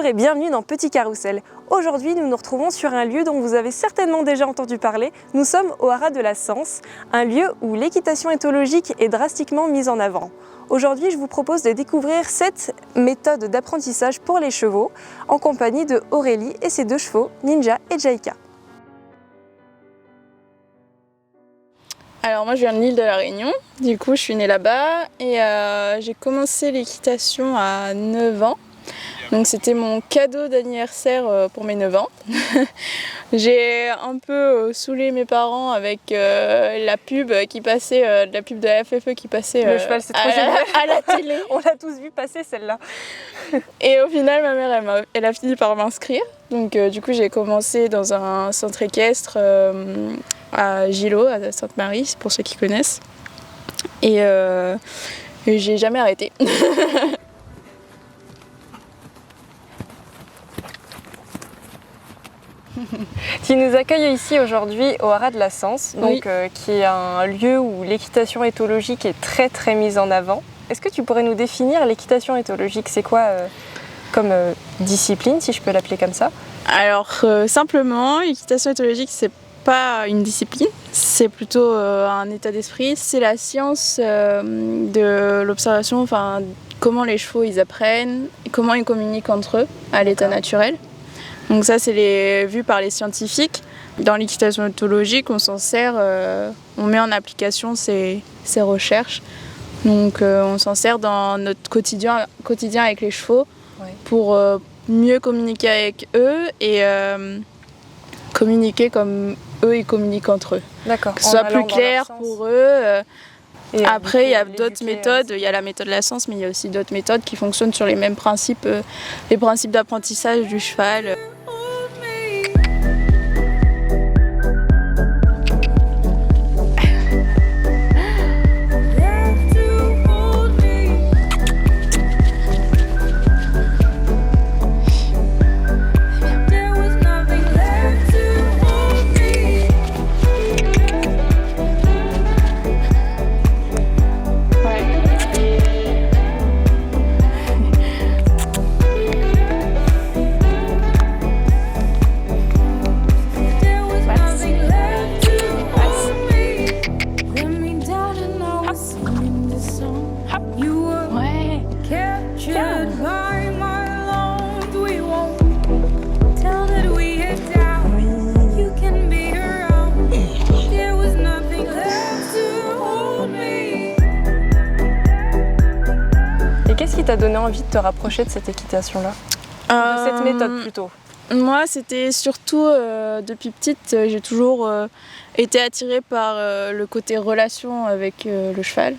et bienvenue dans Petit Carrousel. Aujourd'hui, nous nous retrouvons sur un lieu dont vous avez certainement déjà entendu parler. Nous sommes au Haras de la Sens, un lieu où l'équitation éthologique est drastiquement mise en avant. Aujourd'hui, je vous propose de découvrir 7 méthodes d'apprentissage pour les chevaux en compagnie de Aurélie et ses 2 chevaux, Ninja et Jaika. Alors moi je viens de l'île de la Réunion, du coup je suis née là-bas et j'ai commencé l'équitation à 9 ans. Donc c'était mon cadeau d'anniversaire pour mes 9 ans. J'ai un peu saoulé mes parents avec la pub qui passait, la pub de la FFE qui passait Le cheval, c'est trop génial. À la télé. On l'a tous vu passer celle-là. Et au final ma mère elle a fini par m'inscrire. Donc du coup j'ai commencé dans un centre équestre à Gillot, à Sainte-Marie, pour ceux qui connaissent. Et j'ai jamais arrêté. Tu nous accueilles ici aujourd'hui au Haras de la Sens, donc, Oui. qui est un lieu où l'équitation éthologique est très mise en avant. Est-ce que tu pourrais nous définir l'équitation éthologique? C'est quoi comme discipline, si je peux l'appeler comme ça? Alors simplement, l'équitation éthologique c'est pas une discipline, c'est plutôt un état d'esprit. C'est la science de l'observation, enfin comment les chevaux ils apprennent, comment ils communiquent entre eux à l'état naturel. Donc ça c'est vu par les scientifiques. Dans l'équitation éthologique, on s'en sert, on met en application ces recherches. Donc on s'en sert dans notre quotidien avec les chevaux, ouais, pour mieux communiquer avec eux et communiquer comme eux ils communiquent entre eux. D'accord. Que ce soit plus clair pour eux. Et après, il y a d'autres méthodes, il y a la méthode de la Sens, mais il y a aussi d'autres méthodes qui fonctionnent sur les mêmes principes, les principes d'apprentissage du cheval. Qu'est-ce qui t'a donné envie de te rapprocher de cette équitation-là? De cette méthode plutôt? Moi, c'était surtout, depuis petite, j'ai toujours été attirée par le côté relation avec le cheval.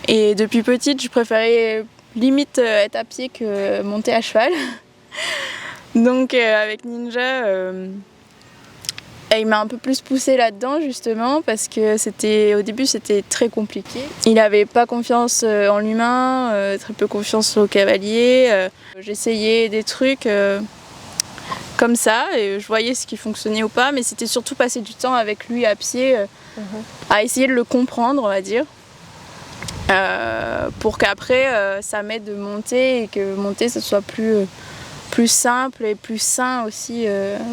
Et depuis petite, je préférais limite être à pied que monter à cheval. Donc avec Ninja, il m'a un peu plus poussée là-dedans justement parce que au début c'était très compliqué. Il n'avait pas confiance en l'humain, très peu confiance au cavalier. J'essayais des trucs comme ça et je voyais ce qui fonctionnait ou pas, mais c'était surtout passer du temps avec lui à pied, à essayer de le comprendre, on va dire. Pour qu'après ça m'aide de monter et que monter ce soit plus simple et plus sain aussi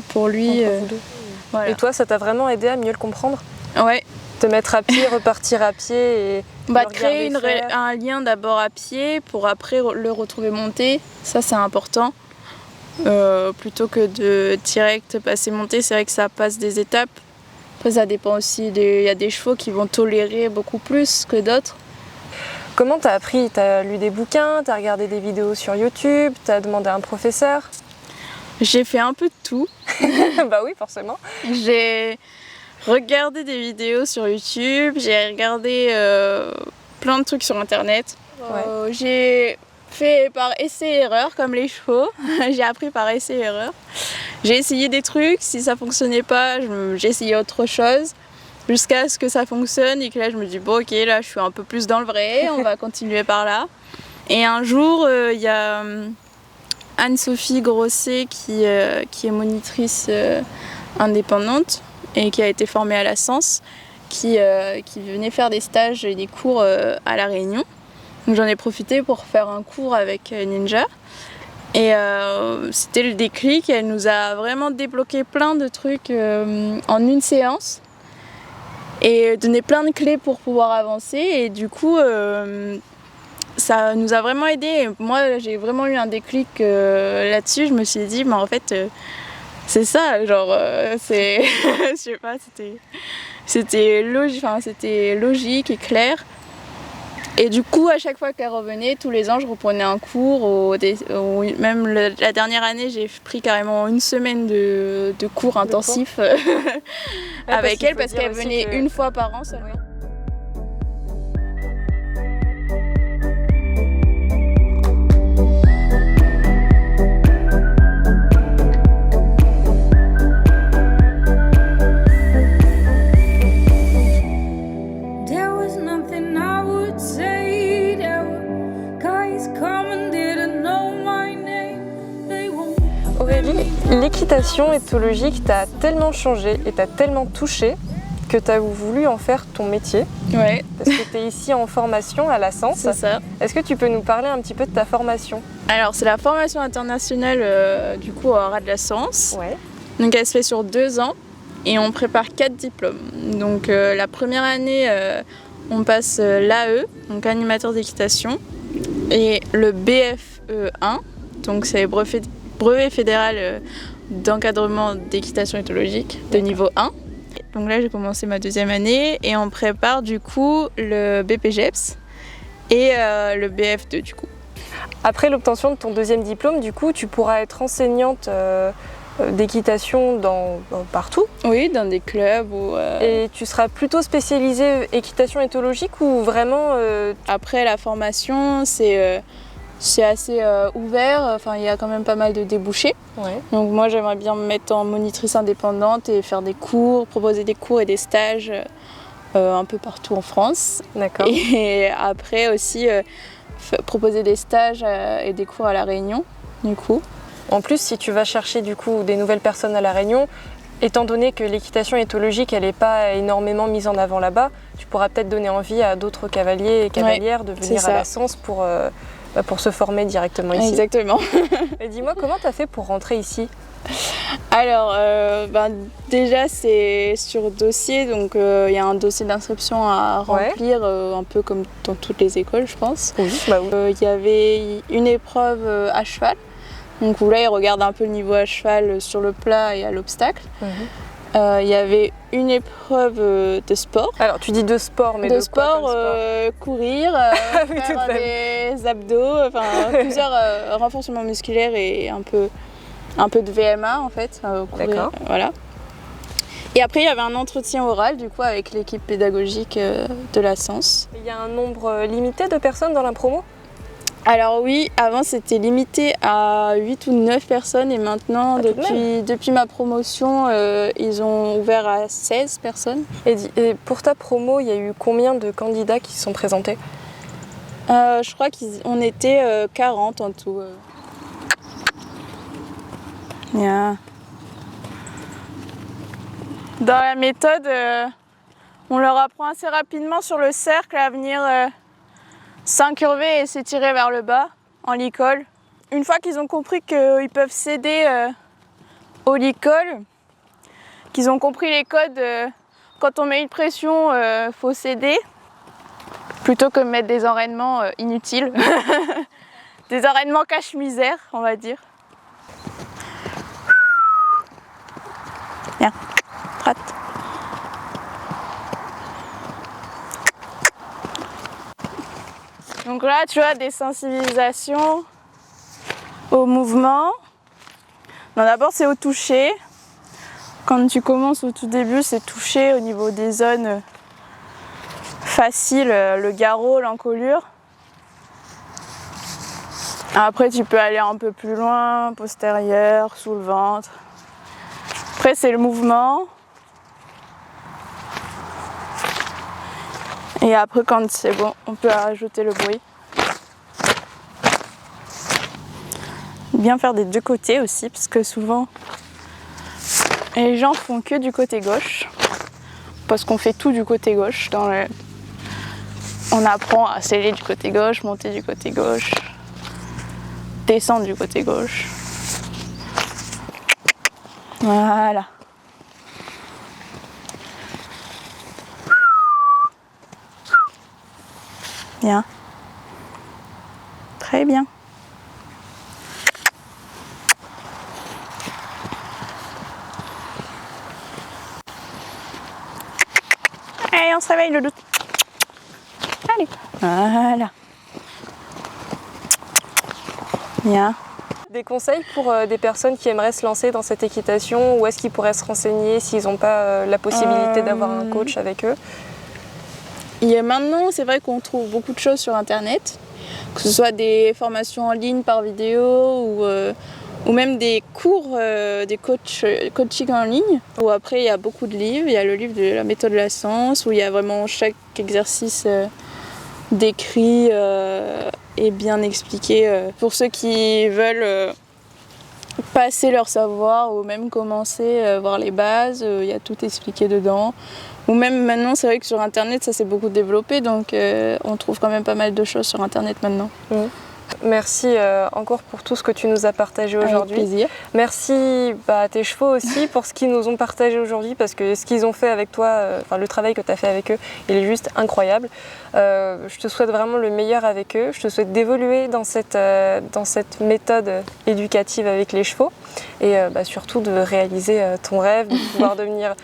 pour lui. Voilà. Et toi, ça t'a vraiment aidé à mieux le comprendre? Ouais. Te mettre à pied, repartir à pied et créer un lien d'abord à pied pour après le retrouver monter, ça c'est important. Plutôt que de direct passer monter, c'est vrai que ça passe des étapes. Après ça dépend aussi, il y a des chevaux qui vont tolérer beaucoup plus que d'autres. Comment t'as appris? T'as lu des bouquins, t'as regardé des vidéos sur YouTube, t'as demandé à un professeur? J'ai fait un peu de tout. Bah oui, forcément. J'ai regardé des vidéos sur YouTube, j'ai regardé plein de trucs sur internet. Ouais. J'ai fait par essai-erreur comme les chevaux. J'ai appris par essai-erreur. J'ai essayé des trucs, si ça fonctionnait pas, j'ai essayé autre chose. Jusqu'à ce que ça fonctionne et que là je me dis bon ok, là je suis un peu plus dans le vrai, on va continuer par là. Et un jour il y a Anne-Sophie Grosset qui est monitrice indépendante et qui a été formée à la Sens, qui venait faire des stages et des cours à La Réunion. Donc j'en ai profité pour faire un cours avec Ninja. Et c'était le déclic, elle nous a vraiment débloqué plein de trucs en une séance et donné plein de clés pour pouvoir avancer. Et du coup, ça nous a vraiment aidé. Et moi, j'ai vraiment eu un déclic là-dessus. Je me suis dit, mais en fait, c'est ça, genre, c'est, je sais pas, c'était logique et clair. Et du coup, à chaque fois qu'elle revenait, tous les ans, je reprenais un cours. Même la dernière année, j'ai pris carrément une semaine de cours intensifs avec elle parce qu'elle venait une fois par an seulement. Aurélie, l'équitation éthologique t'a tellement changé et t'a tellement touché que tu as voulu en faire ton métier. Ouais. Parce que tu es ici en formation à la Sens. C'est ça. Est-ce que tu peux nous parler un petit peu de ta formation? Alors, c'est la formation internationale du coup au Haras de la Sens. Ouais. Donc, elle se fait sur 2 ans et on prépare 4 diplômes. Donc, la première année, on passe l'AE, donc animateur d'équitation, et le BFE1, donc c'est brevet fédéral d'encadrement d'équitation éthologique de niveau 1. Donc là, j'ai commencé ma 2e année et on prépare du coup le BPGEPS et le BF2 du coup. Après l'obtention de ton 2e diplôme, du coup, tu pourras être enseignante d'équitation partout. Oui, dans des clubs. Et tu seras plutôt spécialisée équitation éthologique ou vraiment... Après la formation, c'est assez ouvert, enfin, il y a quand même pas mal de débouchés. Ouais. Donc moi j'aimerais bien me mettre en monitrice indépendante et faire des cours, proposer des cours et des stages un peu partout en France. D'accord. Et après aussi proposer des stages et des cours à La Réunion, du coup. En plus, si tu vas chercher du coup des nouvelles personnes à La Réunion, étant donné que l'équitation éthologique elle n'est pas énormément mise en avant là-bas, tu pourras peut-être donner envie à d'autres cavaliers et cavalières de venir à la Sens pour se former directement ici. Exactement. Et dis-moi, comment tu as fait pour rentrer ici? Alors, déjà c'est sur dossier, donc il y a un dossier d'inscription à remplir, un peu comme dans toutes les écoles je pense. Oui, bah oui. Il y avait une épreuve à cheval, donc où là ils regardent un peu le niveau à cheval sur le plat et à l'obstacle. Il y avait une épreuve de sport. Alors tu dis de sport, mais de sport, quoi comme sport courir, faire des abdos, enfin plusieurs renforcements musculaires et un peu de VMA en fait. D'accord. Voilà. Et après il y avait un entretien oral du coup avec l'équipe pédagogique de la Sens. Il y a un nombre limité de personnes dans la promo? Alors oui, avant c'était limité à 8 ou 9 personnes et maintenant depuis ma promotion ils ont ouvert à 16 personnes. Et pour ta promo, il y a eu combien de candidats qui se sont présentés? Je crois qu'on était 40 en tout. Yeah. Dans la méthode, on leur apprend assez rapidement sur le cercle à venir s'incurver et s'étirer vers le bas en licol. Une fois qu'ils ont compris qu'ils peuvent céder au licol, qu'ils ont compris les codes, quand on met une pression, faut céder, plutôt que de mettre des enraînements inutiles. Des enraînements cache-misère, on va dire. Viens, rate. Donc là, tu as des sensibilisations au mouvement. D'abord, c'est au toucher. Quand tu commences au tout début, c'est toucher au niveau des zones faciles, le garrot, l'encolure. Après, tu peux aller un peu plus loin, postérieur, sous le ventre. Après, c'est le mouvement. Et après, quand c'est bon, on peut rajouter le bruit. Bien faire des deux côtés aussi, parce que souvent, les gens font que du côté gauche. Parce qu'on fait tout du côté gauche On apprend à sceller du côté gauche, monter du côté gauche, descendre du côté gauche. Voilà. Bien. Très bien. Allez, on se réveille le doute. Allez. Voilà. Bien. Des conseils pour des personnes qui aimeraient se lancer dans cette équitation, où est-ce qu'ils pourraient se renseigner s'ils n'ont pas la possibilité d'avoir un coach avec eux? Et maintenant, c'est vrai qu'on trouve beaucoup de choses sur Internet, que ce soit des formations en ligne par vidéo ou même des cours, des coaching en ligne. Où après, il y a beaucoup de livres. Il y a le livre de la méthode de la science, où il y a vraiment chaque exercice décrit et bien expliqué. Pour ceux qui veulent passer leur savoir ou même commencer, voir les bases, il y a tout expliqué dedans. Ou même maintenant, c'est vrai que sur Internet, ça s'est beaucoup développé, donc on trouve quand même pas mal de choses sur Internet maintenant. Merci encore pour tout ce que tu nous as partagé aujourd'hui. Avec plaisir. Merci à tes chevaux aussi pour ce qu'ils nous ont partagé aujourd'hui, parce que ce qu'ils ont fait avec toi, le travail que tu as fait avec eux, il est juste incroyable. Je te souhaite vraiment le meilleur avec eux. Je te souhaite d'évoluer dans cette méthode éducative avec les chevaux et surtout de réaliser ton rêve, de pouvoir devenir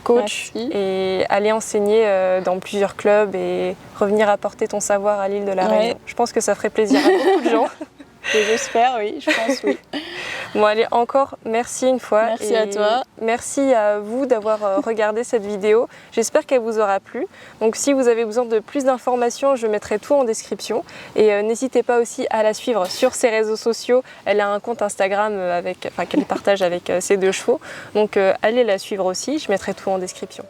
coach. Merci. Et aller enseigner dans plusieurs clubs et revenir apporter ton savoir à l'île de la Réunion. Je pense que ça ferait plaisir à beaucoup de gens. J'espère, oui, je pense, oui. Bon, allez, encore merci une fois. Merci à toi. Merci à vous d'avoir regardé cette vidéo. J'espère qu'elle vous aura plu. Donc, si vous avez besoin de plus d'informations, je mettrai tout en description. Et n'hésitez pas aussi à la suivre sur ses réseaux sociaux. Elle a un compte Instagram qu'elle partage avec ses deux chevaux. Donc, allez la suivre aussi. Je mettrai tout en description.